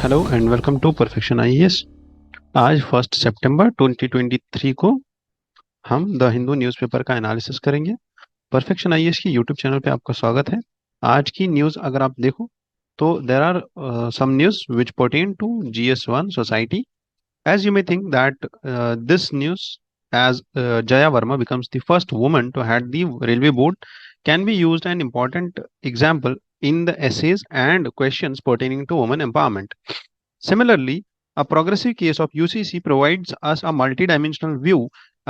Hello and welcome to Perfection IAS. आज 1 सितंबर 2023 को हम द हिंदू न्यूज़पेपर का एनालिसिस करेंगे। परफेक्शन आईएएस की यूट्यूब चैनल पे आपका स्वागत है। आज की न्यूज़ अगर आप देखो तो there are some news which pertain to GS1 society. As you may think that this news, as Jaya Verma becomes the first woman to head the railway board, can be used an important example in the essays and questions pertaining to women empowerment. Similarly, a progressive case of UCC provides us a multidimensional view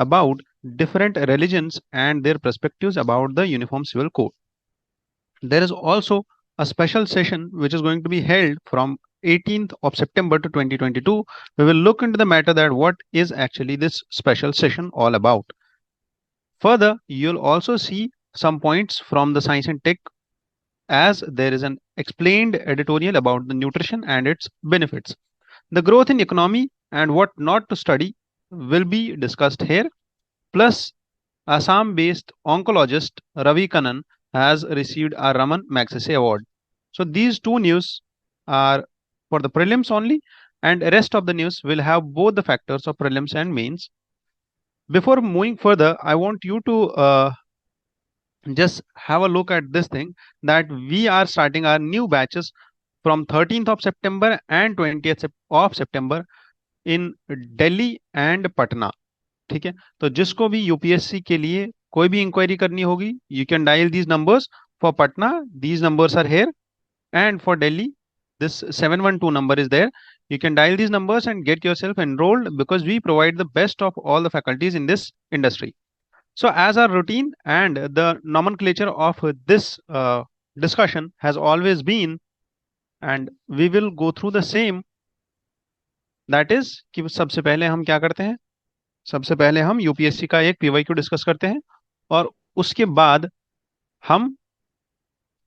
about different religions and their perspectives about the Uniform Civil Code. There is also a special session which is going to be held from 18th of September to 2022. We will look into the matter that what is actually this special session all about. Further, you'll also see some points from the science and tech, as there is an explained editorial about the nutrition and its benefits. The growth in economy and what not to study will be discussed here. Plus, Assam based oncologist Ravi Kannan has received a Raman Magsaysay Award. So, these two news are for the prelims only, and rest of the news will have both the factors of prelims and mains. Before moving further, I want you to just have a look at this thing, that we are starting our new batches from 13th of September and 20th of September in Delhi and Patna. ठीक है, तो जिसको भी UPSC के लिए कोई भी inquiry करनी होगी, you can dial these numbers. For Patna these numbers are here, and for Delhi this 712 number is there. You can dial these numbers and get yourself enrolled, because we provide the best of all the faculties in this industry. So as our routine and the nomenclature of this discussion has always been, and we will go through the same, that is कि सबसे पहले हम क्या करते हैं, सबसे पहले हम यूपीएससी का एक पीवाईक्यू डिस्कस करते हैं, और उसके बाद हम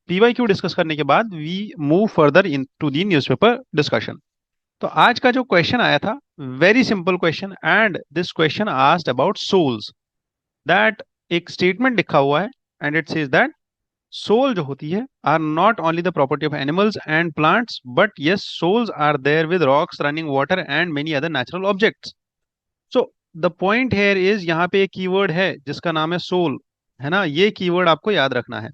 पीवाईक्यू डिस्कस करने के बाद we move further into the newspaper discussion. तो आज का जो क्वेश्चन आया था, very simple question, and this question asked about souls. That एक स्टेटमेंट लिखा हुआ है, and it says that soul जो होती है are not only the property of animals and plants, but yes souls are there with rocks, running water and many other natural objects. So the point here is, यहाँ पे एक keyword है जिसका नाम है सोल, है ना। ये कीवर्ड आपको याद रखना है,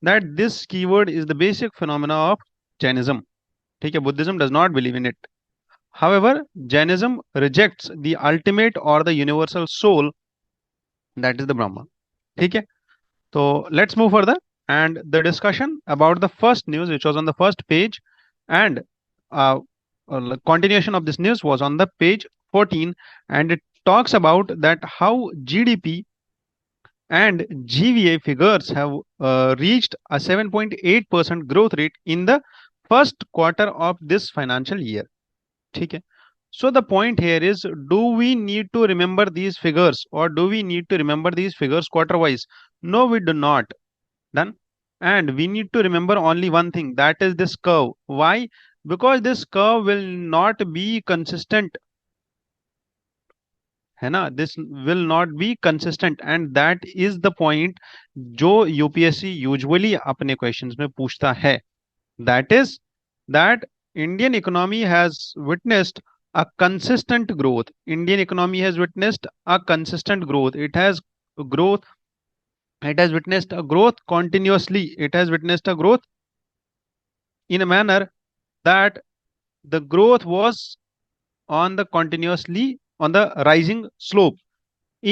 that this keyword is the basic phenomena of Jainism. ठीक है, Buddhism does not believe in it. However, Jainism rejects the ultimate और the universal soul, that is the Brahma. ठीक है, तो let's move further, and the discussion about the first news which was on the first page, and continuation of this news was on the page 14, and it talks about that how GDP and GVA figures have reached a 7.8% growth rate in the first quarter of this financial year. ठीक है, so the point here is, do we need to remember these figures, or do we need to remember these figures quarter wise? No, we do not. Done. And we need to remember only one thing, that is this curve. Why? Because this curve will not be consistent, है ना, this will not be consistent, and that is the point जो UPSC usually अपने questions में पूछता है, that is that Indian economy has witnessed a consistent growth. Indian economy has witnessed a consistent growth. Growth it has witnessed a growth continuously. It has witnessed a growth in a manner that the growth was on the continuously on the rising slope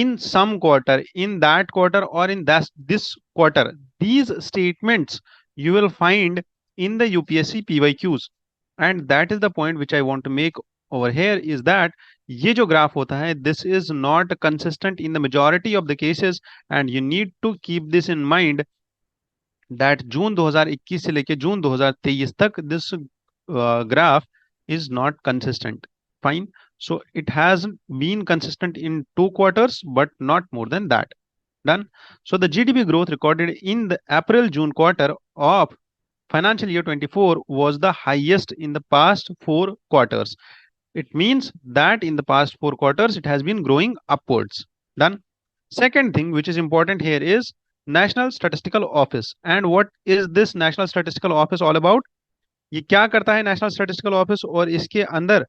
in some quarter, in that quarter, or in this quarter. These statements you will find in the UPSC PYQs, and that is the point which I want to make over here, is that ये जो graph होता है, this is not consistent in the majority of the cases, and you need to keep this in mind that जून 2021 से लेके जून 2023 तक this graph is not consistent. Fine. So it has been consistent in 2 quarters, but not more than that. Done. So the GDP growth recorded in the April-June quarter of financial year 24 was the highest in the past 4 quarters. It means that in the past 4 quarters, it has been growing upwards. Done. Second thing which is important here is National Statistical Office. And what is this National Statistical Office all about? ये क्या करता है national statistical office, और इसके अंदर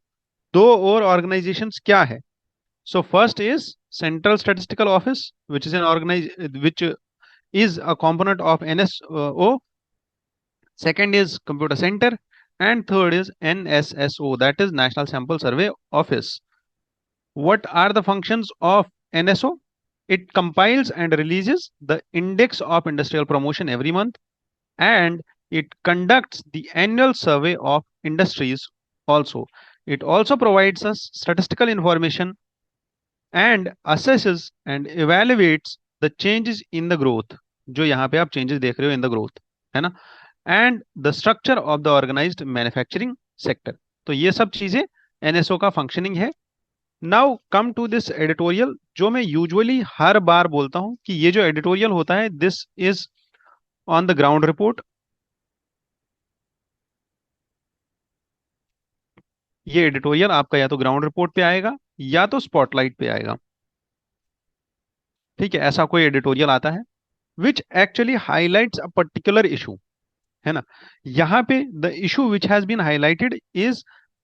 दो और organisations क्या है? So first is central statistical office, which is an organise which is a component of NSO. Second is computer center, and third is NSSO, that is National Sample Survey Office. What are the functions of NSO? It compiles and releases the index of industrial promotion every month, and it conducts the annual survey of industries also. It also provides us statistical information and assesses and evaluates the changes in the growth. जो यहाँ पे आप changes देख रहे हो in the growth, है ना, and the structure of the organized manufacturing sector. तो ये सब चीजें NSO का functioning है. Now come to this editorial, जो मैं usually हर बार बोलता हूँ कि ये जो editorial होता है, this is on the ground report. ये editorial आपका या तो ground report पे आएगा या तो spotlight पे आएगा. ठीक है, ऐसा कोई editorial आता है which actually highlights a particular issue, है ना. यहाँ पे the issue which has been highlighted is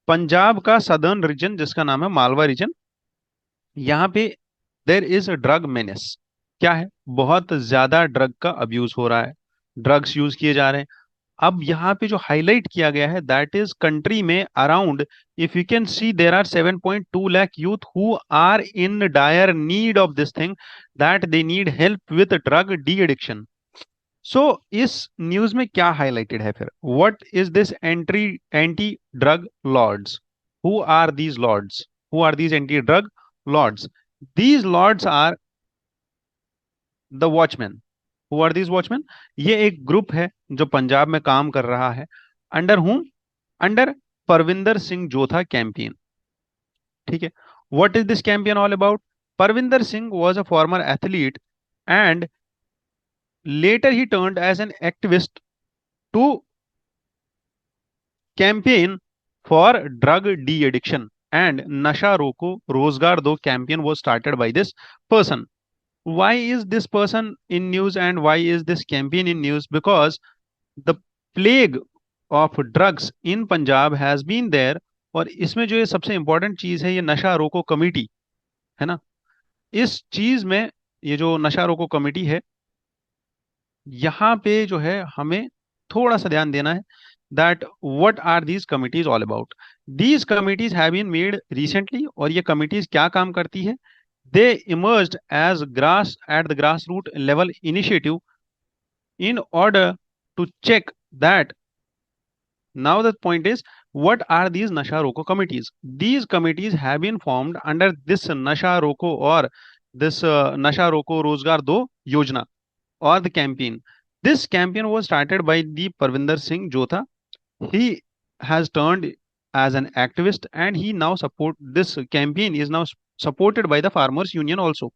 Punjab का सदर्न रीजन, जिसका नाम है मालवा रीजन. यहाँ पे there is a drug menace. क्या है? बहुत ज्यादा ड्रग का अब्यूज हो रहा है, ड्रग्स यूज किए जा रहे हैं. अब यहाँ पे जो हाईलाइट किया गया है, दैट इज कंट्री में around, if you can see, there are 7.2 lakh youth who are in dire need of this thing, that they need help with drug de addiction. So इस न्यूज में क्या हाईलाइटेड है फिर? What is this anti drug lords? Who are these lords? Who are these anti drug lords? These lords are the watchman. Who are these watchman? ये एक group है जो पंजाब में काम कर रहा है. अंडर हुम? Under Parvinder Singh Jodha campaign. ठीक है. What is this campaign all about? Parvinder Singh was a former athlete, and later he turned as an activist to campaign for drug de-addiction, and Nasha Roko Rozgar Do campaign was started by this person. Why is this person in news and why is this campaign in news? Because the plague of drugs in Punjab has been there. और इसमें जो ये सबसे important चीज है, ये नशा रोको कमेटी है ना. इस चीज में ये जो नशा रोको कमेटी है, यहाँ पे जो है हमें थोड़ा सा ध्यान देना है, that what are these committees all about. These committees have been made recently, और ये committees क्या काम करती है? They emerged as grass at the grassroots level initiative in order to check that. Now the point is, what are these Nasha Roko committees? These committees have been formed under this Nasha Roko or this Nasha Roko Rozgar Do Yojana or the campaign. This campaign was started by the Parvinder Singh Jotha. He has turned as an activist, and he now support this campaign is now supported by the farmers union also.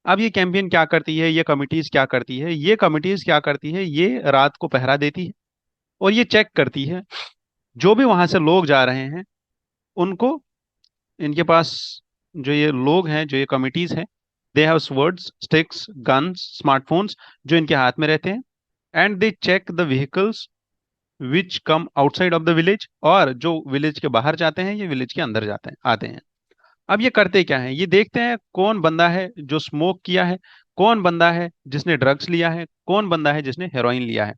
अब ये campaign क्या करती है, ये committees क्या करती है? ये कमिटीज क्या करती है? ये रात को पहरा देती है और ये चेक करती है जो भी वहां से लोग जा रहे हैं उनको. इनके पास जो ये लोग हैं, जो ये कमिटीज हैं, they have swords, sticks, guns, smartphones जो इनके हाथ में रहते हैं, and they check the vehicles which come outside of the village, और जो विलेज के बाहर जाते हैं ये विलेज के अंदर जाते हैं, आते हैं. अब ये करते क्या है? ये देखते हैं कौन बंदा है जो स्मोक किया है, कौन बंदा है जिसने ड्रग्स लिया है, कौन बंदा है जिसने हेरोइन लिया है.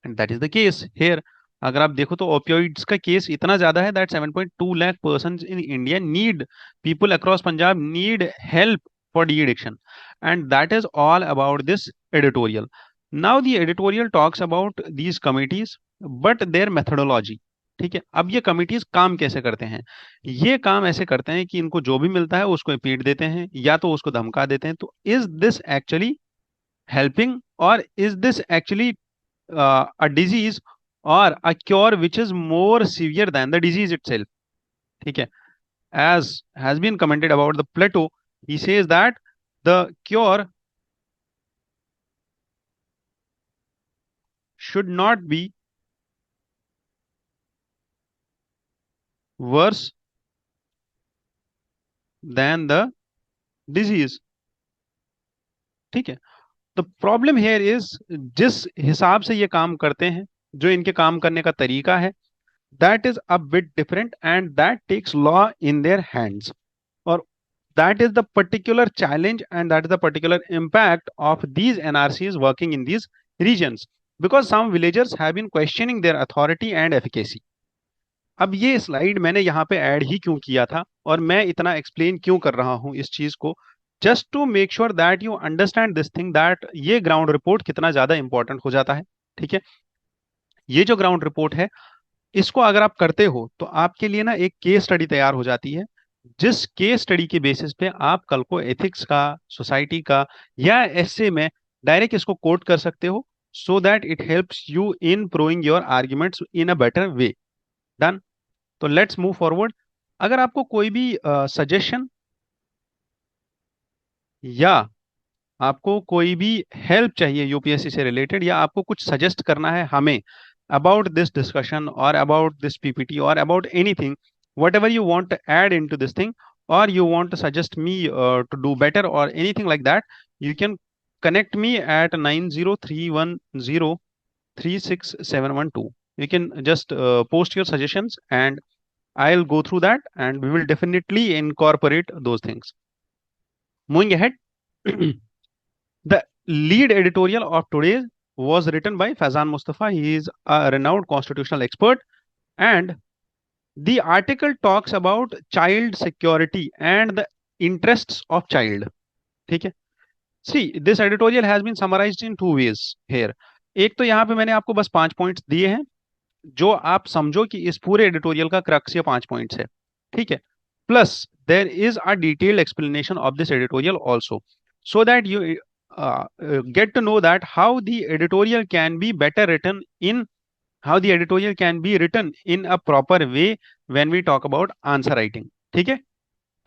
And that is the case hair. अगर आप देखो तो ओपियोइड्स का केस इतना ज्यादा है that 7.2 lakh person in India need, people across Punjab need help for de addiction. And that is all about this editorial. Now the editorial talks about these committees but their methodology. ठीक है. अब ये committees काम कैसे करते हैं? ये काम ऐसे करते हैं कि इनको जो भी मिलता है उसको पीट देते हैं या तो उसको धमका देते हैं. तो is this actually helping, or is this actually a disease or a cure which is more severe than the disease itself? ठीक है. As has been commented about the Plato, he says that the cure should not be worse than the disease. ठीक है. The problem here is, जिस हिसाब से ये काम करते हैं जो इनके काम करने का तरीका है, that is a bit different and that takes law in their hands. और that is the particular challenge and that is the particular impact of these NRCs working in these regions, because some villagers have been questioning their authority and efficacy. अब ये slide मैंने यहाँ पे add ही क्यों किया था और मैं इतना एक्सप्लेन क्यों कर रहा हूँ इस चीज को, just to make sure that you understand this thing, that ये ग्राउंड रिपोर्ट कितना ज्यादा इंपॉर्टेंट हो जाता है. ठीक है, ये जो ग्राउंड रिपोर्ट है, इसको अगर आप करते हो तो आपके लिए ना एक केस स्टडी तैयार हो जाती है, जिस केस स्टडी के बेसिस पे आप कल को एथिक्स का, सोसाइटी का या एसए में डायरेक्ट इसको कोट कर सकते हो, so that it helps you in proving your arguments in a better way. Done. तो लेट्स मूव फॉरवर्ड. अगर आपको कोई भी सजेशन या आपको कोई भी हेल्प चाहिए यूपीएससी से रिलेटेड, या आपको कुछ सजेस्ट करना है हमें अबाउट दिस डिस्कशन और अबाउट दिस पीपीटी और about anything, whatever you want to add into this thing, or you want to suggest me to do better or anything like that, you can connect me at 9031036712. You can just post your suggestions and I'll go through that and we will definitely incorporate those things. Moving ahead, the lead editorial of today was written by Faizan Mustafa. He is a renowned constitutional expert, and the article talks about child security and the interests of child. ठीक है. See, this editorial has been summarized in two ways here. एक तो यहाँ पे मैंने आपको बस 5 points दिए हैं, जो आप समझो कि इस पूरे एडिटोरियल का क्रक्स ये 5 पॉइंट्स है. ठीक है. Plus there is a detailed explanation of this editorial also, so that you get to know that how the editorial can be better written in, how the editorial can be written in a proper way when we talk about answer writing. ठीक है.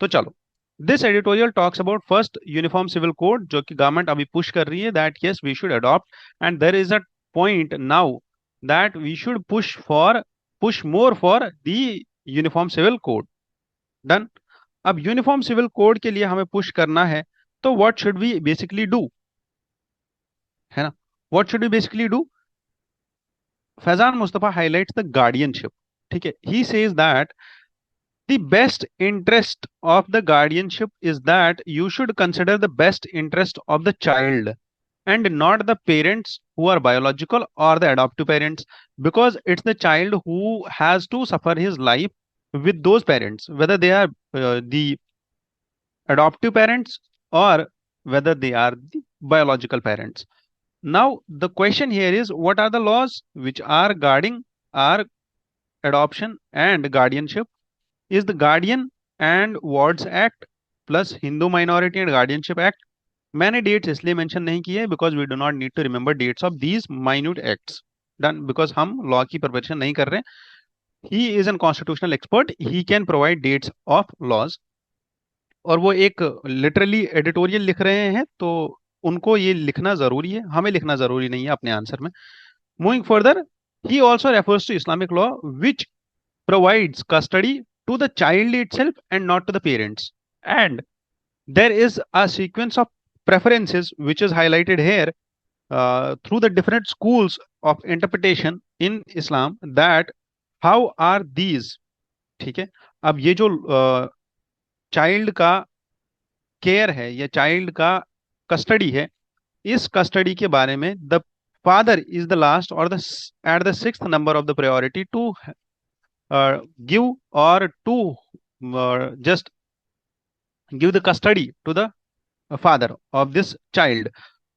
तो चलो, this editorial talks about first uniform civil code, जो कि government अभी push कर रही है, that yes we should adopt, and there is a point now that we should push more for the uniform civil code. Done. अब uniform civil code के लिए हमें पुश करना है, तो what should we basically do, है ना. What should we basically do. Faizan Mustafa highlights the guardianship. ठीक है. He says that the best interest of the guardianship is that you should consider the best interest of the child and not the parents who are biological or the adoptive parents, because it's the child who has to suffer his life with those parents, whether they are the adoptive parents or whether they are the biological parents. Now the question here is, what are the laws which are guarding our adoption and guardianship? Is the Guardian and Wards Act plus Hindu Minority and Guardianship Act. मैंने dates इसलिए mention नहीं किए because we do not need to remember dates of these minute acts. Done. Because हम law की preparation नहीं कर रहे. He is an constitutional expert, he can provide dates of laws, और वो एक लिटरली एडिटोरियल लिख रहे हैं, तो उनको ये लिखना जरूरी है, हमें लिखना जरूरी नहीं है अपने आंसर में. Moving further, he also refers to Islamic law which provides custody to the child itself and not to the parents. And there is a sequence of preferences which is highlighted here through the different schools of interpretation in Islam, that how are these. ठीक है. अब ये जो child का care है या child का custody है, इस कस्टडी के बारे में the father is the last और the at the 6th number of the priority to give or to just give the custody to the father of this child.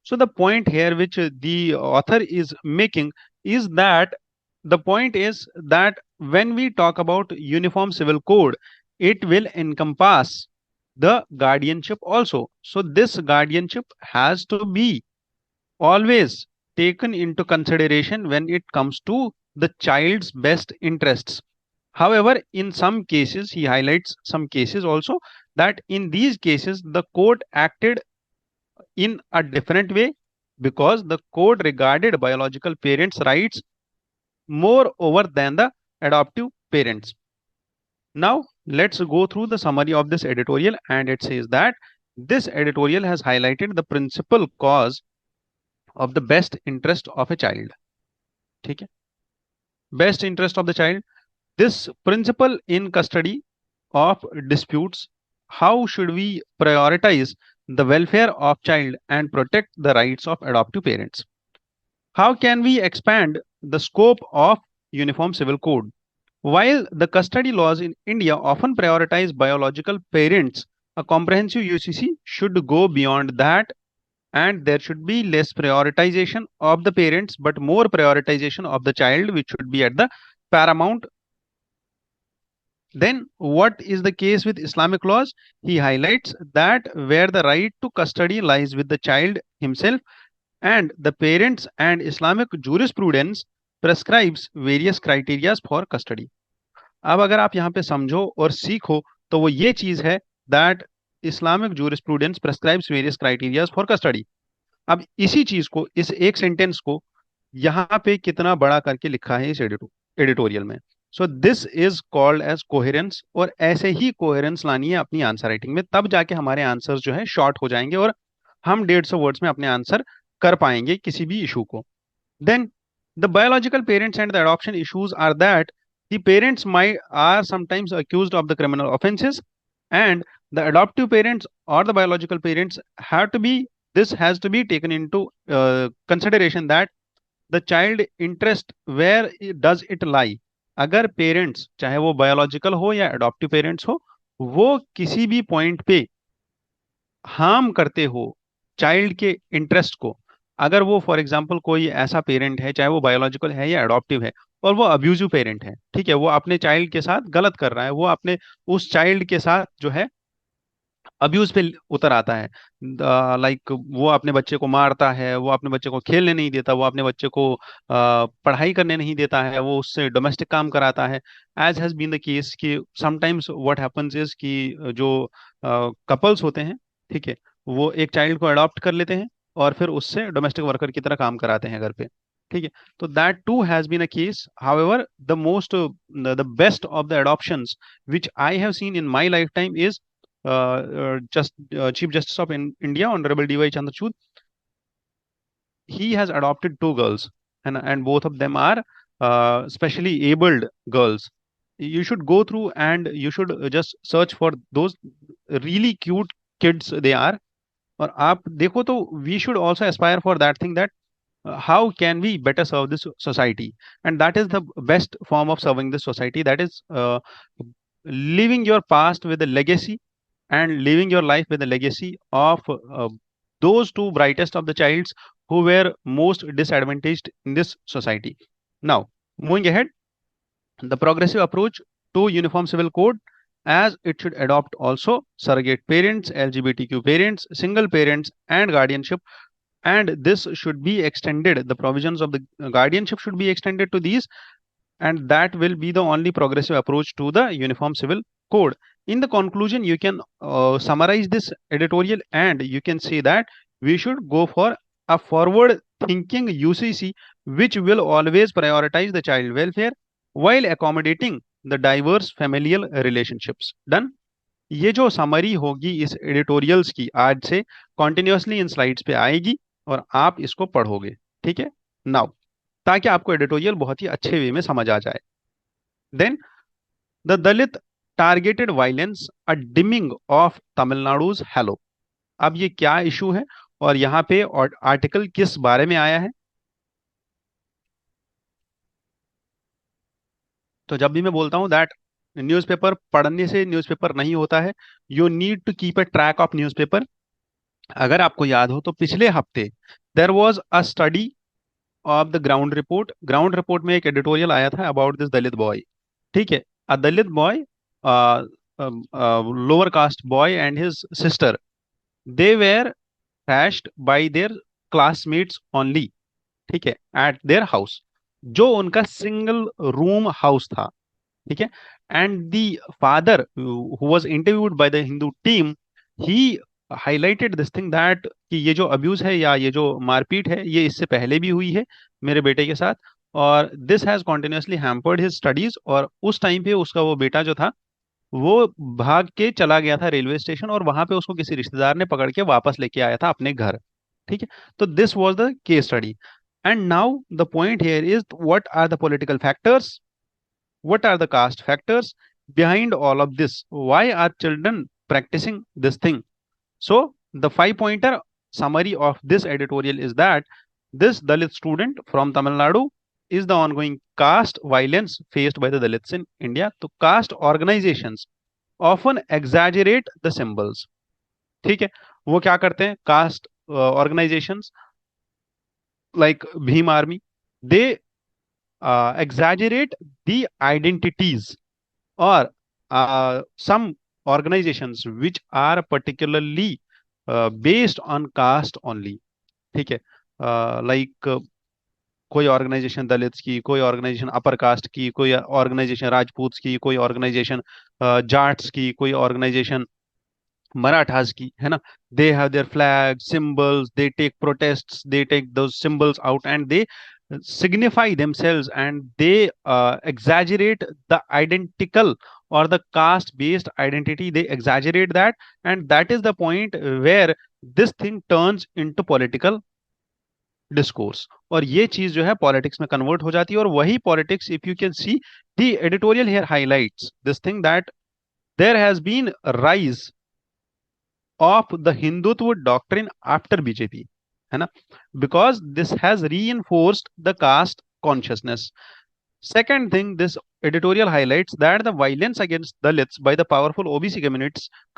So the point here which the author is making is that the point is that when we talk about uniform civil code, it will encompass the guardianship also. So this guardianship has to be always taken into consideration when it comes to the child's best interests. However, in some cases, he highlights some cases also, that in these cases, the court acted in a different way because the court regarded biological parents' rights more over than the adoptive parents. Now, let's go through the summary of this editorial, and it says that this editorial has highlighted the principal cause of the best interest of a child. ठीक है. best interest of the child. This principle in custody of disputes, how should we prioritize the welfare of child and protect the rights of adoptive parents? How can we expand the scope of Uniform Civil Code? While the custody laws in India often prioritize biological parents, a comprehensive UCC should go beyond that, and there should be less prioritization of the parents but more prioritization of the child, which should be at the paramount. Then what is the case with Islamic laws? He highlights that where the right to custody lies with the child himself, and the parents, and Islamic jurisprudence prescribes various criteria for custody. अब अगर आप यहाँ पे समझो और सीखो तो वो ये चीज है that Islamic jurisprudence prescribes various criterias for custody. अब इसी चीज को, इस एक सेंटेंस को यहाँ पे कितना बड़ा करके लिखा है इस एडिटोरियल में। So this is called as coherence, और ऐसे ही कोहेरेंस लानी है अपनी आंसर राइटिंग में, तब जाके हमारे आंसर्स जो है शॉर्ट हो जाएंगे और हम 150 वर्ड्स में अपने आंसर कर पाएंगे किसी भी इशू को। Then the biological parents and the adoption issues are that the parents might are sometimes accused of the criminal offenses, and the adoptive parents or the biological parents have to be, this has to be taken into consideration, that the child interest, where does it lie? अगर parents चाहे वो biological हो या adoptive parents हो, वो किसी भी point पे हार्म करते हो चाइल्ड के इंटरेस्ट को, अगर वो फॉर एग्जांपल कोई ऐसा पेरेंट है, चाहे वो बायोलॉजिकल है या अडॉप्टिव है, और वो अब्यूजिव पेरेंट है, ठीक है, वो अपने चाइल्ड के साथ गलत कर रहा है, वो अपने उस चाइल्ड के साथ जो है अब्यूज पे उतर आता है, लाइक वो अपने बच्चे को मारता है, वो अपने बच्चे को खेलने नहीं देता, वो अपने बच्चे को पढ़ाई करने नहीं देता है, वो उससे डोमेस्टिक काम कराता है, as has been the case कि समटाइम्स व्हाट हैपेंस इज कि जो कपल्स होते हैं, ठीक है, वो एक चाइल्ड को अडॉप्ट कर लेते हैं और फिर उससे डोमेस्टिक वर्कर की तरह काम कराते हैं घर पे, ठीक है। तो that too has been a case. However the most the best of the adoptions which I have seen in my lifetime is just Chief Justice of India, Honorable D.Y. Chandrachud. He has adopted two girls, and both of them are specially abled girls. You should go through and you should just search for those really cute kids they are. और आप देखो तो we should also aspire for that thing, that how can we better serve this society, and that is the best form of serving this society, that is living your past with a legacy and living your life with a legacy of those two brightest of the childs who were most disadvantaged in this society. Now, moving ahead, the progressive approach to Uniform Civil Code, as it should adopt also surrogate parents, LGBTQ parents, single parents, and guardianship, and this should be extended, the provisions of the guardianship should be extended to these, and that will be the only progressive approach to the Uniform Civil Code. In the conclusion, you can summarize this editorial and you can say that we should go for a forward thinking UCC which will always prioritize the child welfare while accommodating the diverse familial relationships. Done. ये जो summary होगी इस editorials की आज से continuously इन slides पे आएगी और आप इसको पढ़ोगे, ठीक है। नाउ, ताकि आपको एडिटोरियल बहुत ही अच्छे वे में समझ आ जाए। Then the Dalit targeted violence, a dimming of Tamil Nadu's halo. अब ये क्या इशू है और यहाँ पे आर्टिकल किस बारे में आया है? तो जब भी मैं बोलता हूं दैट न्यूज़पेपर पढ़ने से न्यूज़पेपर नहीं होता है, you need to keep a track of newspaper. अगर आपको याद हो तो पिछले हफ्ते there was a study of the ground report. Ground report में एक एडिटोरियल आया था अबाउट दिस दलित बॉय, ठीक है, a Dalit boy, lower caste boy and his sister, they were trashed by their classmates only, ठीक है, एट देयर हाउस, जो उनका सिंगल रूम हाउस था, ठीक है। And the father who was interviewed by the Hindu team, he highlighted this thing that कि ये जो अब्यूज है या ये जो मारपीट है ये इससे पहले भी हुई है मेरे बेटे के साथ, और this has continuously hampered his studies. और उस टाइम पे उसका वो बेटा जो था वो भाग के चला गया था रेलवे स्टेशन, और वहां पे उसको किसी रिश्तेदार ने पकड़ के वापस लेके आया था अपने घर, ठीक है। तो this was the case study. And now the point here is, what are the political factors? What are the caste factors behind all of this? Why are children practicing this thing? So, the 5 pointer summary of this editorial is that this Dalit student from Tamil Nadu is the ongoing caste violence faced by the Dalits in India. तो caste organizations often exaggerate the symbols. ठीक है, वो क्या करते हैं? caste organizations like Bhim Army, they exaggerate the identities, or some organizations which are particularly based on caste only. ठीक है, like कोई ऑर्गेनाइजेशन दलित्स की, कोई ऑर्गेनाइजेशन अपर कास्ट की, कोई ऑर्गेनाइजेशन राजपूत्स की, कोई ऑर्गेनाइजेशन जाट्स की, कोई ऑर्गेनाइजेशन मराठास की, है ना. They have their flag symbols, they take protests, they take those symbols out and they signify themselves, and they exaggerate the identical or the caste based identity. They exaggerate that, and that is the point where this thing turns into political discourse. और ये चीज जो है politics में convert हो जाती है, और वही politics, if you can see the editorial here highlights this thing, that there has been rise of the Hindutva doctrine after BJP, है ना, because this has reinforced the caste consciousness. Second thing, this editorial highlights that the violence against Dalits by the powerful OBC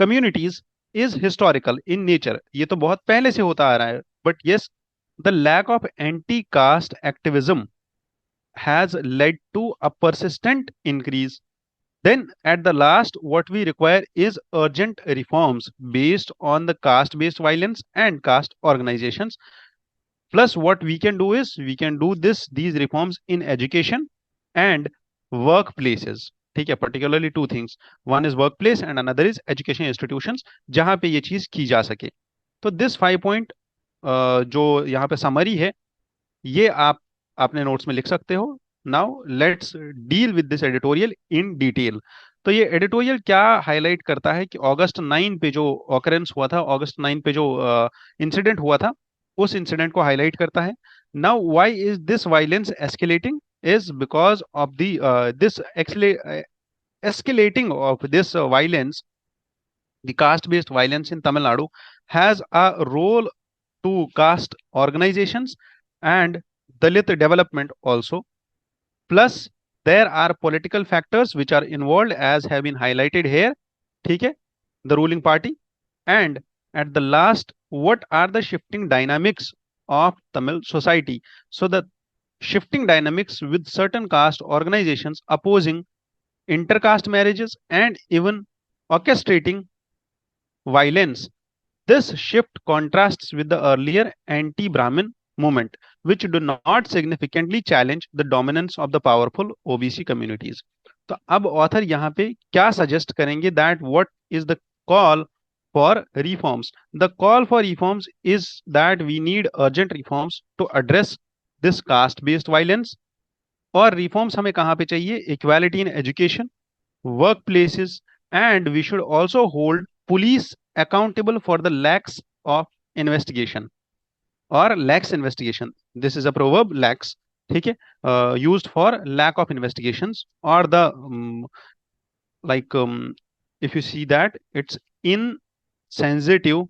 communities is historical in nature. ये तो बहुत पहले से होता आ रहा है. But yes, the lack of anti-caste activism has led to a persistent increase. Then, at the last, what we require is urgent reforms based on the caste-based violence and caste organizations. Plus, what we can do is we can do these reforms in education and workplaces. ठीक है, particularly two things. One is workplace and another is education institutions, जहां पे ये चीज की जा सके. तो this 5 point जो यहाँ पे समरी है, ये आप अपने नोट्स में लिख सकते हो. Now let's deal with this editorial in detail. तो ये एडिटोरियल क्या हाईलाइट करता है कि अगस्त 9 पे जो ऑकरेंस हुआ था, अगस्त 9 पे जो इंसिडेंट हुआ था, उस इंसिडेंट को हाईलाइट करता है. Now why is this violence escalating? is because of the this escalating of this violence, the caste based violence in Tamil Nadu has a role to caste organizations and Dalit development also. Plus, there are political factors which are involved, as have been highlighted here. ठीक है, the ruling party. And at the last, what are the shifting dynamics of Tamil society? So the shifting dynamics with certain caste organizations opposing intercaste marriages and even orchestrating violence. This shift contrasts with the earlier anti-Brahmin movement, which do not significantly challenge the dominance of the powerful OBC communities. तो अब author यहाँ पे क्या suggest करेंगे? That what is the call for reforms? The call for reforms is that we need urgent reforms to address this caste based violence. और reforms हमें कहाँ पे चाहिए? Equality in education, workplaces, and we should also hold police accountable for the lacks of investigation or lax investigation. This is a proverb, lax, ठीक है, used for lack of investigations, or the like if you see that it's insensitive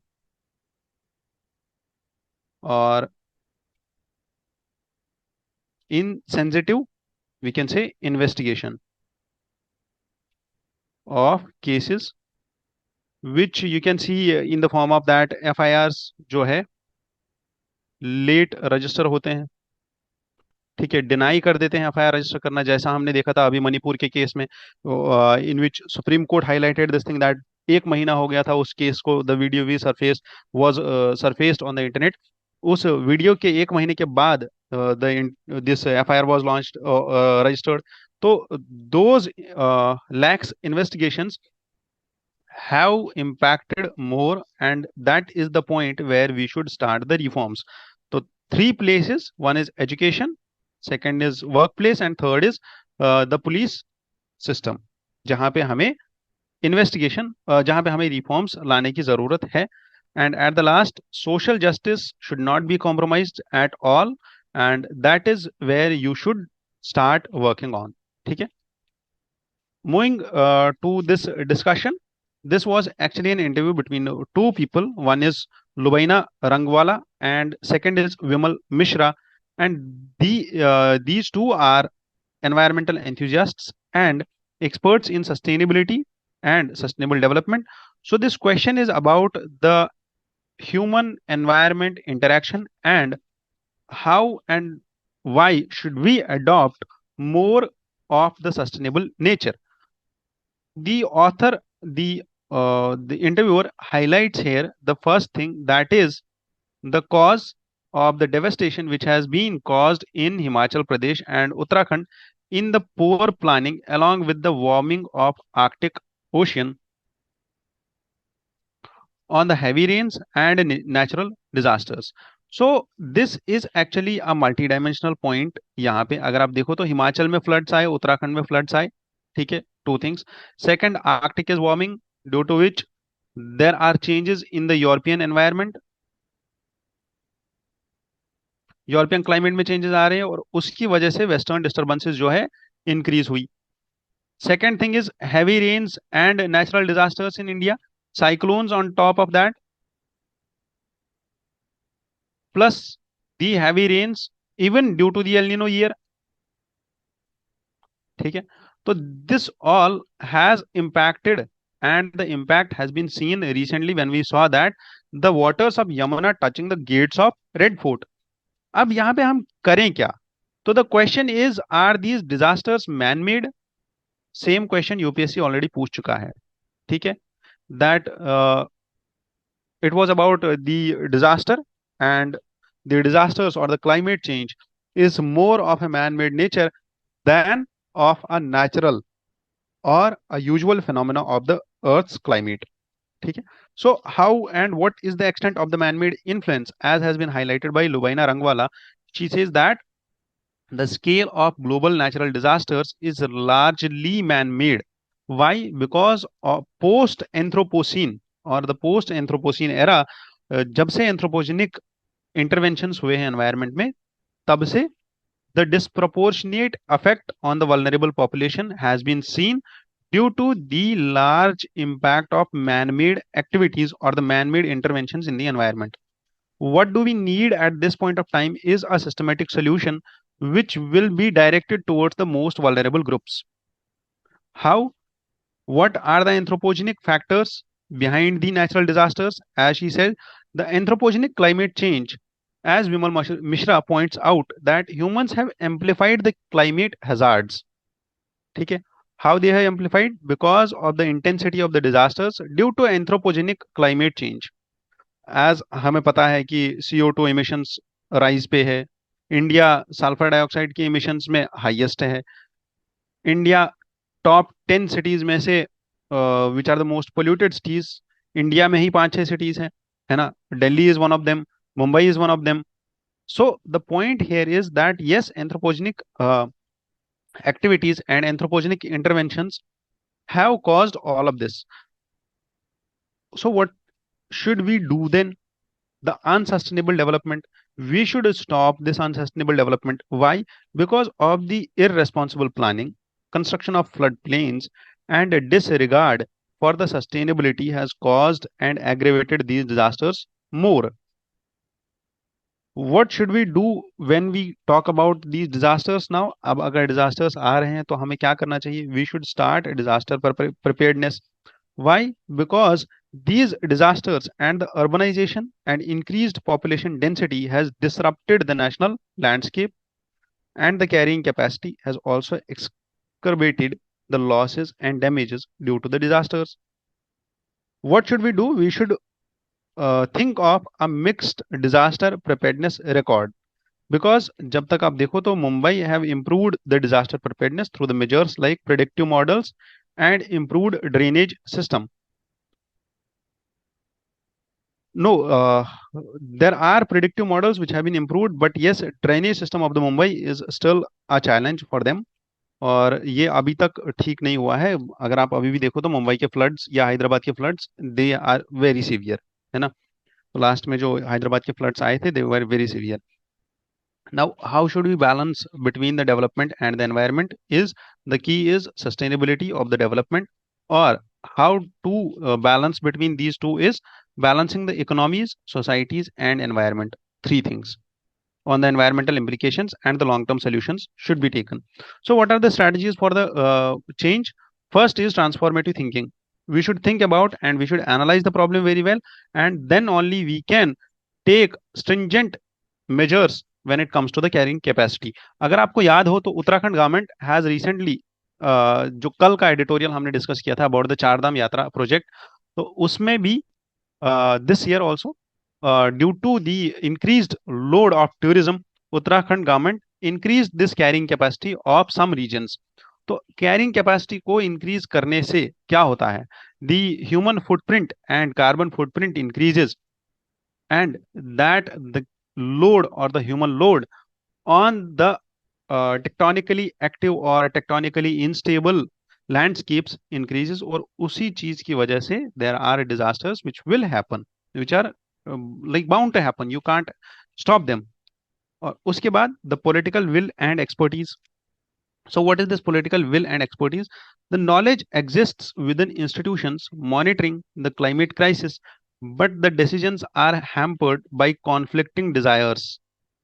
or insensitive, we can say investigation of cases which you can see in the form of that FIRs जो है late register होते हैं. ठीक है, deny कर देते हैं FIR register करना, जैसा हमने देखा था अभी मणिपुर के केस में, in which Supreme Court highlighted this thing that 1 महीना हो गया था उस केस को, the video we surface was surfaced on the internet. उस वीडियो के 1 महीने के बाद this FIR was launched, registered. तो those lax investigations have impacted more, and that is the point where we should start the reforms. So 3 places: one is education, second is workplace, and third is the police system, जहां पे हमें investigation, जहां पे हमें reforms लाने की जरूरत है. And at the last, social justice should not be compromised at all. And that is where you should start working on. ठीक है. Moving to this discussion, this was actually an interview between two people. One is Lubaina Rangwala and second is Vimal Mishra. And these two are environmental enthusiasts and experts in sustainability and sustainable development. So this question is about the human environment interaction and how and why should we adopt more of the sustainable nature. The author, the interviewer highlights here the first thing, that is the cause of the devastation which has been caused in Himachal Pradesh and Uttarakhand in the poor planning along with the warming of Arctic Ocean on the heavy rains and natural disasters. So this is actually a multi-dimensional point. यहाँ पे अगर आप देखो तो हिमाचल में floods आए, उत्तराखंड में floods आए. ठीक है. Two things. Second, Arctic is warming, due to which there are changes in the European environment. European climate में चेंजेस आ रहे हैं और उसकी वजह से वेस्टर्न डिस्टर्बेंसेस जो है इंक्रीज हुई. Second thing is heavy rains and natural disasters in India, cyclones on top of that, plus the heavy rains even due to the El Nino year. ठीक है. तो this all has impacted and the impact has been seen recently when we saw that the waters of Yamuna touching the gates of Red Fort. अब यहाँ पे हम करें क्या? तो the question is, are these disasters man made? Same question UPSC already पूछ चुका है. ठीक है. That it was about the disaster, and the disasters or the climate change is more of a man-made nature than of a natural or a usual phenomena of the earth's climate. Okay. So how and what is the extent of the man-made influence, as has been highlighted by Lubaina Rangwala? She says that the scale of global natural disasters is largely man-made. Why? Because of post-Anthropocene और the post anthropocene era, जब से anthropogenic interventions हुए हैं environment में, तब से the disproportionate affect on the vulnerable population has been seen due to the large impact of man-made activities or the man-made interventions in the environment. What do we need at this point of time is a systematic solution which will be directed towards the most vulnerable groups. How? What are the anthropogenic factors behind the natural disasters? As she said, the anthropogenic climate change, as Vimal Mishra points out, that humans have amplified the climate hazards. ठीक है. How they have amplified? Because of the intensity of the disasters due to anthropogenic climate change. As हमें पता है कि CO2 emissions rise पे है. India sulphur dioxide के emissions में highest है. इंडिया टॉप 10 सिटीज में से which are the most polluted cities, India में ही 5-6 सिटीज हैं, है ना. Delhi is one of them, Mumbai is one of them. So the point here is that yes, anthropogenic activities and anthropogenic interventions have caused all of this. So what should we do then? The unsustainable development, we should stop this unsustainable development. Why? Because of the irresponsible planning, construction of floodplains, and a disregard for the sustainability has caused and aggravated these disasters more. What should we do when we talk about these disasters now? अब अगर disasters आ रहे हैं तो हमें क्या करना चाहिए? We should start a disaster preparedness. Why? Because these disasters and the urbanization and increased population density has disrupted the national landscape, and the carrying capacity has also exacerbated the losses and damages due to the disasters. What should we do? We should think of a mixed disaster preparedness record. Because जब तक आप देखो तो Mumbai have improved the disaster preparedness through the measures like predictive models and improved drainage system. No, there are predictive models which have been improved, but yes, drainage system of the Mumbai is still a challenge for them. और ये अभी तक ठीक नहीं हुआ है. अगर आप अभी भी देखो तो मुंबई के फ्लड्स या हैदराबाद के floods, they are very severe, है ना. तो लास्ट में जो हैदराबाद के फ्लड्स आए थे, they were very severe. Now, how should we balance between the development and the environment? Is the key is sustainability of the development, or how to balance between these two is balancing the economies, societies, and environment. Three things on the environmental implications and the long term solutions should be taken. So, what are the strategies for the change? First is transformative thinking. We should think about and we should analyze the problem very well, and then only we can take stringent measures when it comes to the carrying capacity. अगर आपको याद हो तो Uttarakhand government has recently जो कल का editorial हमने discuss किया था अबाउट द चारधाम यात्रा प्रोजेक्ट, तो उसमें भी this year also, due to the increased load of tourism, Uttarakhand government increased this carrying capacity of some regions. तो कैरिंग कैपेसिटी को इंक्रीज करने से क्या होता है? The human footprint and carbon footprint increases, and that the load or the human load on the tectonically active or tectonically unstable landscapes increases, और उसी चीज की वजह से there are disasters which will happen, which are like bound to happen, you can't stop them. और उसके बाद the political will and expertise. So, what is this political will and expertise? The knowledge exists within institutions monitoring the climate crisis, but the decisions are hampered by conflicting desires.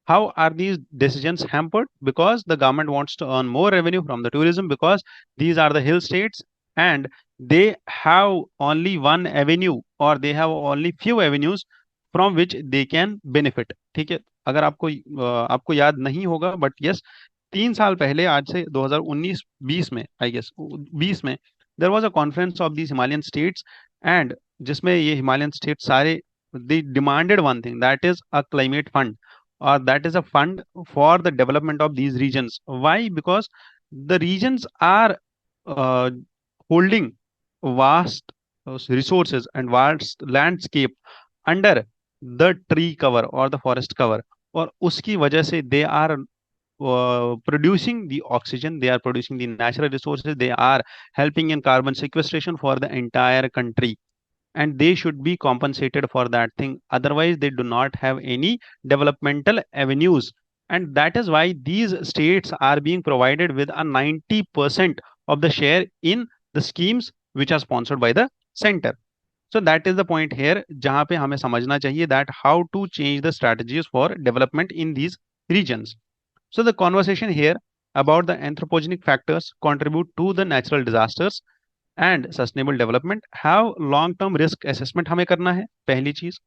How are these decisions hampered? Because the government wants to earn more revenue from the tourism, because these are the hill states and they have only one avenue, or they have only few avenues from which they can benefit. ठीक है, अगर आपको याद नहीं होगा, but yes, 3 साल पहले, आज से 2019-20 में, आई गेस 20 में, there was a conference of these Himalayan states, and जिसमें ये हिमालयन स्टेट सारे they demanded one thing, that is a climate fund, or that is a fund for the development of these regions. Why? Because the regions are uh, holding vast resources and vast landscape under the tree cover or the forest cover, और उसकी वजह से they are producing the oxygen, they are producing the natural resources, they are helping in carbon sequestration for the entire country, and they should be compensated for that thing. Otherwise, they do not have any developmental avenues. And that is why these states are being provided with a 90% of the share in the schemes which are sponsored by the center. So that is the point here, जहाँ पे हमें समझना चाहिए that how to change the strategies for development in these regions. So the conversation here about the anthropogenic factors contribute to the natural disasters and sustainable development. Have long term risk assessment हमें करना है, पहली चीज.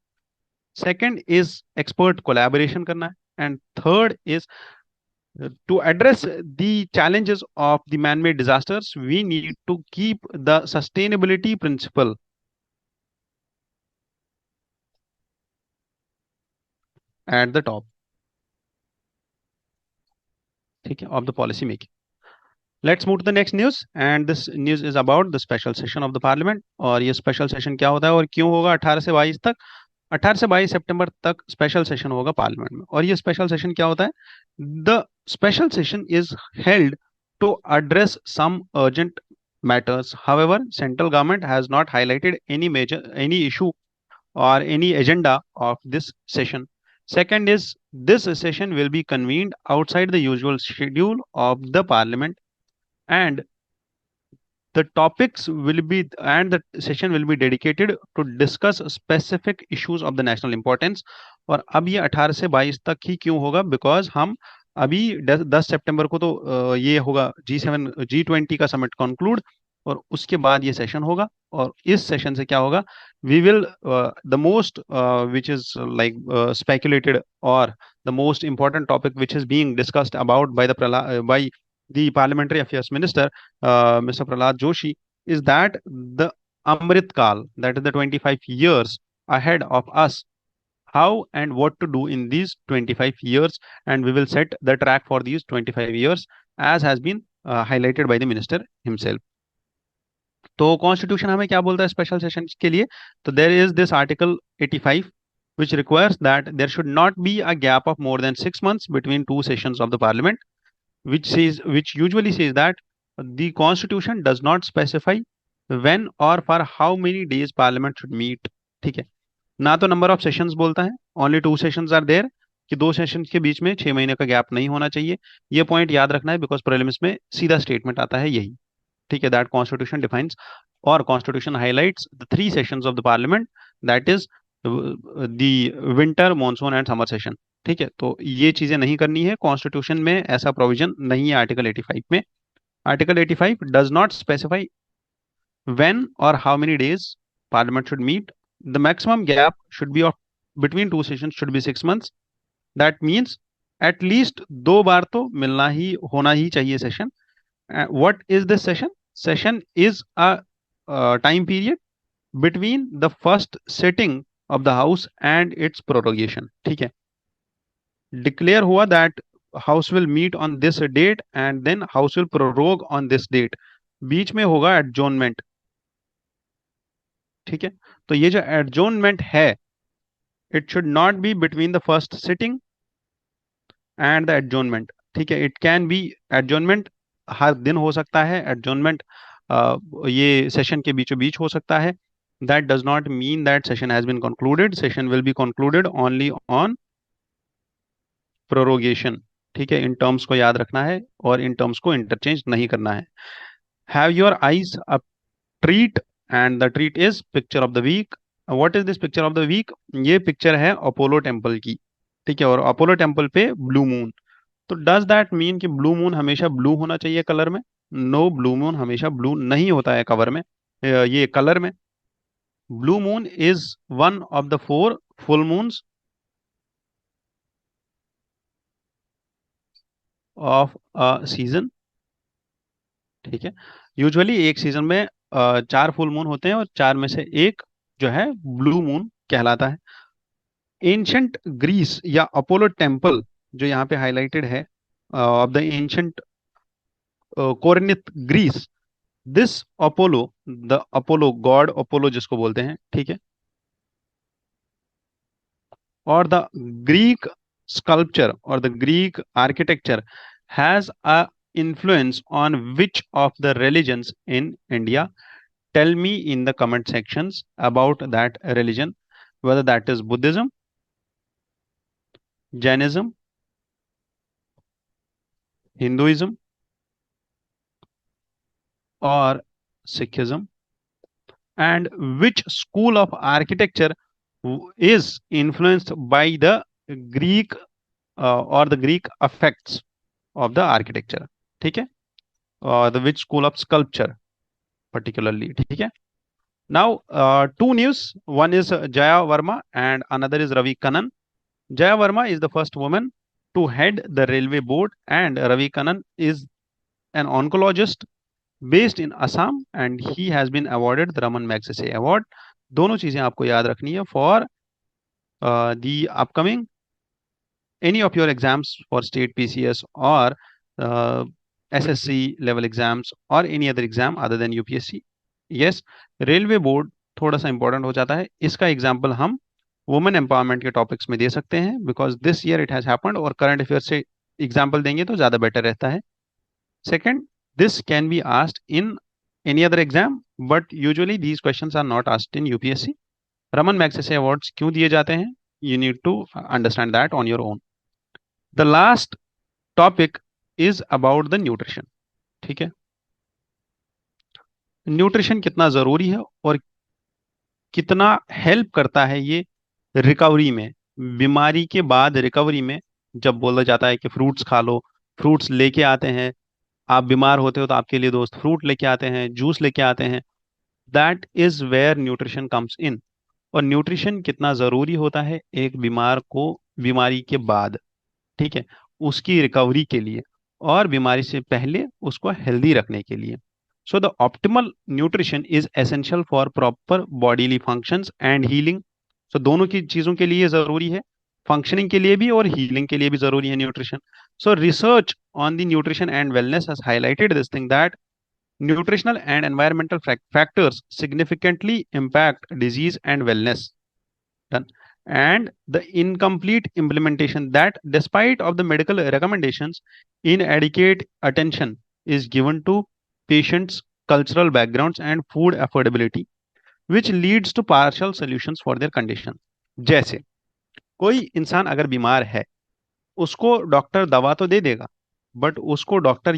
Second is expert collaboration करना है, and third is to address the challenges of the man-made disasters, we need to keep the sustainability principle at the top, ठीक है, of the policy making. Let's move to the next news, and this news is about the special session of the parliament. और ये special session क्या होता है और क्यों होगा 18 से 22 तक? 18 से 22 सितंबर तक स्पेशल सेशन होगा पार्लियामेंट में, और ये स्पेशल सेशन क्या होता है? The special session is held to address some urgent matters. However, central government has not highlighted any issue or any agenda of this session. Second is, this session will be convened outside the usual schedule of the parliament, and the topics will be and the session will be dedicated to discuss specific issues of the national importance. और अब ये 18 से 22 तक ही क्यों होगा? Because हम अभी 10 सितंबर को तो ये होगा G20 का समिट कंक्लूड, और उसके बाद ये सेशन होगा, और इस सेशन से क्या होगा? We will the most which is like speculated, और the most important topic which is being discussed about by the Parliamentary Affairs Minister, Mr. Prahlad Joshi, is that the Amrit Kal, that is the 25 years ahead of us, how and what to do in these 25 years, and we will set the track for these 25 years as has been highlighted by the minister himself. तो constitution हमें क्या बोलता है special session के लिए? तो there is this article 85 which requires that there should not be a gap of more than 6 months between two sessions of the parliament, which usually says that the constitution does not specify when or for how many days parliament should meet. ठीक है, ना तो number of sessions बोलता है, only two sessions are there. कि 2 session के बीच में 6 महीने का गैप नहीं होना चाहिए। ये पॉइंट याद रखना है, बिकॉज प्रीलिम्स में सीधा स्टेटमेंट आता है यही। ठीक है, दैट कॉन्स्टिट्यूशन डिफाइंस और constitution highlights the 3 sessions of the parliament, that is the winter, monsoon and summer session. ठीक है, तो ये चीजें नहीं करनी है, कॉन्स्टिट्यूशन में ऐसा प्रोविजन नहीं है आर्टिकल 85 में। Article 85 does not specify when or how many days parliament should meet. The maximum gap should be of between 2 sessions should be 6 months. That means at least 2 बार तो मिलना ही होना ही चाहिए session. What is this session? Session is a time period between the first sitting of the house and its prorogation. ठीक है, declare हुआ that house will meet on this date and then house will prorogue on this date, बीच में होगा एडजोनमेंट। ठीक है, तो ये जो एडजोनमेंट है, it should not be between the first sitting and the adjournment. ठीक है, इट कैन बी एडजोनमेंट हर दिन हो सकता है, एडजोनमेंट ये सेशन के बीचों बीच हो सकता है। That does not mean that session has been concluded, session will be concluded only on prorogation. ठीक है, इन टर्म्स को याद रखना है और इन टर्म्स को इंटरचेंज नहीं करना है। Have your eyes a treat and the treat is picture of the week. What is this picture of the week? ये पिक्चर है अपोलो टेम्पल की। ठीक है, और अपोलो टेम्पल पे ब्लू मून। तो डज दैट मीन कि ब्लू मून हमेशा ब्लू होना चाहिए कलर में? नो, ब्लू मून हमेशा ब्लू नहीं होता है कवर में, ये कलर में। Blue moon is one of the 4 full moons of a season. ठीक है, यूजुअली एक सीजन में 4 फुल मून होते हैं और 4 में से एक जो है ब्लू मून कहलाता है। एंशंट ग्रीस या अपोलो टेम्पल जो यहाँ पे हाईलाइटेड है, of the ancient Corinth Greece, this Apollo, the Apollo god Apollo जिसको बोलते हैं, ठीक है, और द ग्रीक स्कल्पचर और the Greek architecture has a influence on which of the religions in India? Tell me in the comment sections about that religion, whether that is Buddhism, Jainism, Hinduism, or Sikhism, and which school of architecture is influenced by the Greek or the Greek effects of the architecture. ठीक है, the which school of sculpture particularly. ठीक है, now 2 news, one is Jaya Verma and another is Ravi Kannan. Jaya Verma is the first woman to head the railway board and Ravi Kannan is an oncologist based in Assam and he has been awarded the Raman Magsaysay Award. दोनों चीजें आपको याद रखनी है for the upcoming any of your exams for state PCS or SSC level exams or any other exam other than UPSC. Yes, railway board थोड़ा सा important हो जाता है, इसका एग्जाम्पल हम वुमेन एम्पावरमेंट के टॉपिक्स में दे सकते हैं because this year it has happened, और करंट अफेयर से एग्जाम्पल देंगे तो ज्यादा बेटर रहता है। Second, this can be asked in any other exam but usually these questions are not asked in UPSC. Raman Magsaysay awards क्यों दिए जाते हैं? You need to understand that on your own. The last topic is about the nutrition. ठीक है, nutrition कितना जरूरी है और कितना हेल्प करता है ये रिकवरी में, बीमारी के बाद रिकवरी में। जब बोला जाता है कि फ्रूट्स खा लो, फ्रूट्स लेके आते हैं, आप बीमार होते हो तो आपके लिए दोस्त फ्रूट लेके आते हैं, जूस लेके आते हैं, that is where nutrition comes in. और न्यूट्रिशन कितना जरूरी होता है एक बीमार को बीमारी के बाद, ठीक है, उसकी रिकवरी के लिए और बीमारी से पहले उसको हेल्दी रखने के लिए। So the optimal nutrition is essential for proper bodily functions and healing. So दोनों की चीजों के लिए जरूरी है, फंक्शनिंग के लिए भी और हीलिंग के लिए भी जरूरी है nutrition. So research on the nutrition and wellness has highlighted this thing that nutritional and environmental factors significantly impact disease and wellness. Done. And the incomplete implementation that despite of the medical recommendations, inadequate attention is given to patients cultural backgrounds and food affordability which leads to partial solutions for their condition. जैसे कोई इंसान अगर बीमार है उसको doctor दवा तो दे देगा, बट उसको डॉक्टर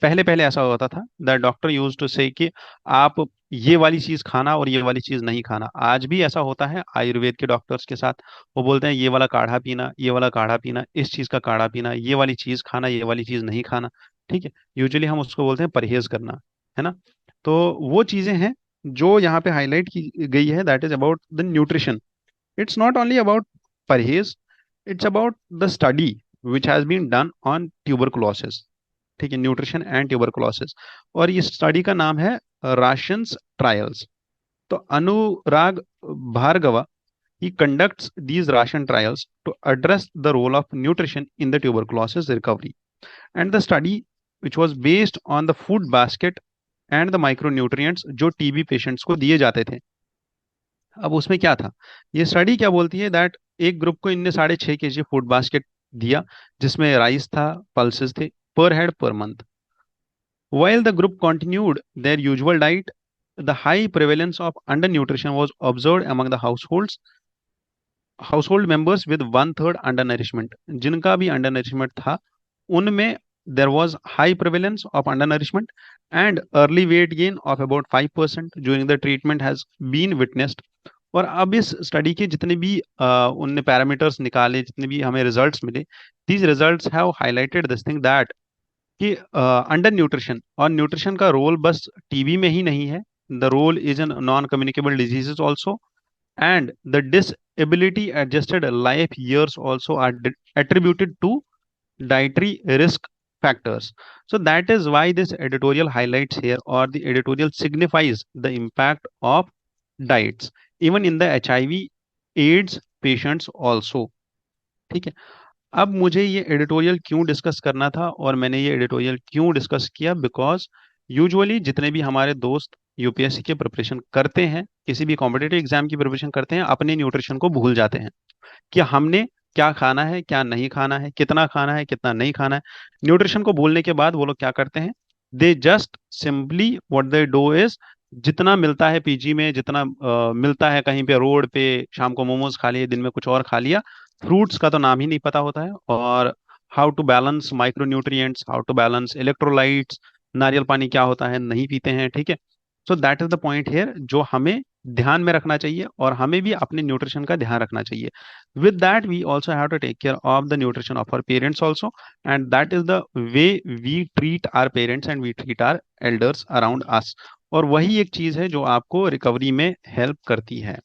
पहले पहले ऐसा होता था दैट डॉक्टर यूज टू से कि आप ये वाली चीज खाना और ये वाली चीज नहीं खाना। आज भी ऐसा होता है आयुर्वेद के डॉक्टर्स के साथ। वो बोलते हैं ये वाला काढ़ा पीना, ये वाला काढ़ा पीना, इस चीज का काढ़ा पीना, ये वाली चीज खाना, ये वाली चीज नहीं खाना। ठीक है, यूजुअली हम उसको बोलते हैं परहेज करना, है ना। तो वो चीजें हैं जो यहाँ पे हाईलाइट की गई है, that is about the nutrition. It's not only about parhez, it's about the study which has been done on tuberculosis। ठीक है, न्यूट्रिशन एंड ट्यूबरकुलोसिस। और इस स्टडी का नाम है राशंस ट्रायल्स। तो अनुराग Bhargava he conducts these ration trials to address the role of nutrition in the tuberculosis recovery, and the study which was based on the food basket and the micronutrients जो TB patients को दिए जाते थे। अब उसमें क्या था, ये स्टडी क्या बोलती है दैट एक ग्रुप को इनने 6.5 kg फूड बास्केट दिया, जिसमें राइस था, पल्सेस थे, पर head per month. While the group continued their usual diet, the high prevalence of undernutrition was observed among the household members with one third undernourishment। जिनका भी undernourishment था उनमें there was high prevalence of undernourishment and early weight gain of about 5% during the treatment has been witnessed। और अब इस study के जितने भी उनने पैरामीटर्स निकाले, जितने भी हमें रिजल्ट्स मिले, these results have highlighted this thing that कि अंडर न्यूट्रिशन और न्यूट्रिशन का रोल बस टीबी में ही नहीं है, the role is in non communicable diseases also, and the disability adjusted life years also are attributed to dietary risk factors। So that is why this editorial highlights here, or the editorial signifies the impact of diets even in the HIV AIDS patients also। ठीक है, अब मुझे ये editorial क्यों discuss करना था और मैंने ये एडिटोरियल क्यों डिस्कस किया, बिकॉज यूजुअली जितने भी हमारे दोस्त यूपीएससी के प्रिपरेशन करते हैं, किसी भी कॉम्पिटेटिव एग्जाम की प्रिपरेशन करते हैं, अपने न्यूट्रिशन को भूल जाते हैं कि हमने क्या खाना है, क्या नहीं खाना है, कितना खाना है, कितना नहीं खाना है। न्यूट्रिशन को भूलने के बाद वो लोग क्या करते हैं, they just simply what they do is, जितना मिलता है पीजी में, जितना मिलता है कहीं पे रोड पे, शाम को मोमोज खा लिए, दिन में कुछ और खा लिया, फ्रूट्स का तो नाम ही नहीं पता होता है, और how to balance micronutrients, how to balance electrolytes, नारियल पानी क्या होता है नहीं पीते हैं। ठीक है, so that is the point hair जो हमें ध्यान में रखना चाहिए, और हमें भी अपने न्यूट्रिशन का ध्यान रखना चाहिए। with that we also have to take care of the nutrition of our parents also, and that is the way we treat our parents and we treat our elders around us। और वही एक चीज है जो आपको recovery में help करती है।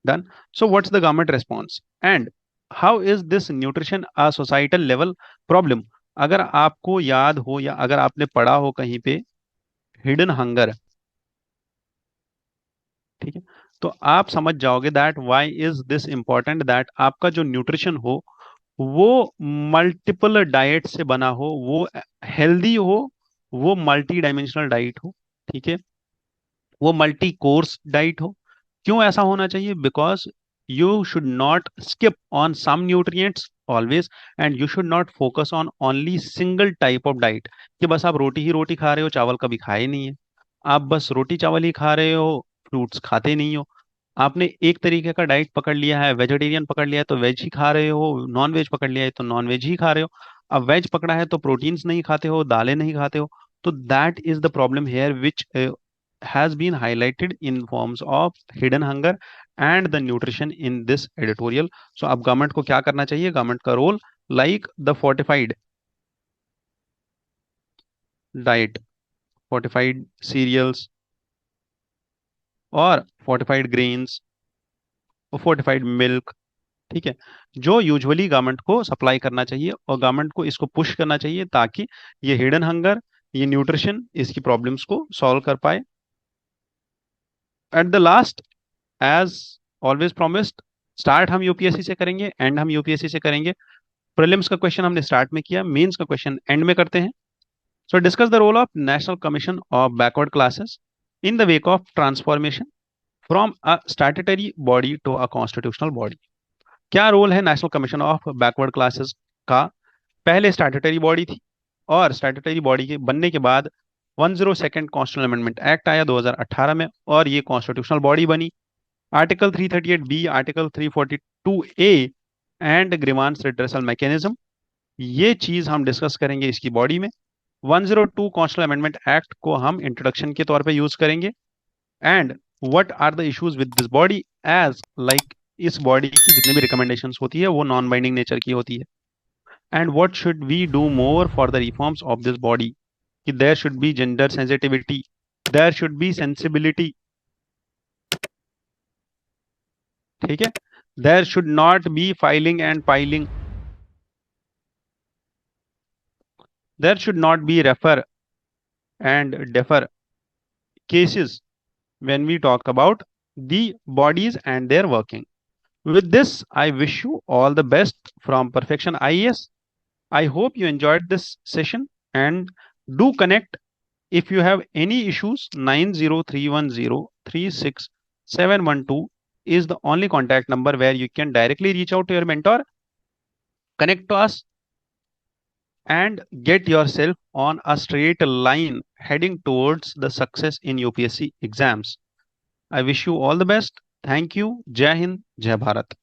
Done. So what's the government response and how is this nutrition a societal level problem. अगर आपको याद हो या अगर आपने पढ़ा हो कहीं पे हिडन हंगर, ठीक है, तो आप समझ जाओगे that why is this important, that आपका जो न्यूट्रिशन हो वो मल्टीपल डाइट से बना हो, वो हेल्दी हो, वो मल्टी डायमेंशनल डाइट हो। ठीक है, वो मल्टी कोर्स डाइट हो। क्यों ऐसा होना चाहिए, because you should not skip on some nutrients always, and you should not focus on only single type of diet, कि बस आप रोटी ही रोटी खा रहे हो, चावल कभी खाए नहीं है, आप बस रोटी चावल ही खा रहे हो, फ्रूट्स खाते नहीं हो। आपने एक तरीके का डाइट पकड़ लिया है, वेजिटेरियन पकड़ लिया है तो वेज ही खा रहे हो, नॉन वेज पकड़ लिया है तो नॉन वेज ही खा रहे हो। अब वेज पकड़ा है तो प्रोटीन्स नहीं खाते हो, दालें नहीं खाते हो। तो that is the problem here which has been highlighted in forms of hidden hunger and the nutrition in this editorial। so अब गवर्नमेंट को क्या करना चाहिए, गवर्नमेंट का role like the fortified diet, fortified cereals और फोर्टिफाइड ग्रेन्स और fortified milk, ठीक है, जो यूजुअली गवर्नमेंट को सप्लाई करना चाहिए, और गवर्नमेंट को इसको पुश करना चाहिए ताकि ये हिडन हंगर, ये न्यूट्रिशन, इसकी प्रॉब्लम्स को सॉल्व कर पाए। At the last, as always promised, start हम यूपीएससी से करेंगे, एंड हम यूपीएससी से करेंगे। प्रीलिम्स का क्वेश्चन हमने स्टार्ट में किया, मेंस का क्वेश्चन एंड में करते हैं। So discuss the role of national commission of backward classes in the wake of transformation from a statutory body to a constitutional body. क्या रोल है national commission of backward classes का। पहले statutory body थी, और statutory body के बनने के बाद 102nd कॉन्स्टिट्यूशनल अमेंडमेंट एक्ट आया 2018 में, और ये कॉन्स्टिट्यूशनल बॉडी बनी। Article 338 B, article 342 A and grievance redressal mechanism, ये चीज हम डिस्कस करेंगे इसकी बॉडी में। 102 कॉन्स्टिट्यूशन अमेंडमेंट एक्ट को हम इंट्रोडक्शन के तौर पे यूज करेंगे। And what are the issues with this body, as like इस बॉडी की जितनी भी रिकमेंडेशंस होती है वो नॉन बाइंडिंग नेचर की होती है। And what should we do more for the reforms of this body, कि there should be gender sensitivity, there should be sensibility, ठीक है। There should not be filing and piling, there should not be refer and defer cases when we talk about the bodies and their working. With this, I wish you all the best from Perfection IAS. I hope you enjoyed this session, and do connect if you have any issues. 9031036712 is the only contact number where you can directly reach out to your mentor, connect to us, and get yourself on a straight line heading towards the success in UPSC exams. I wish you all the best. Thank you. Jai Hind, Jai Bharat.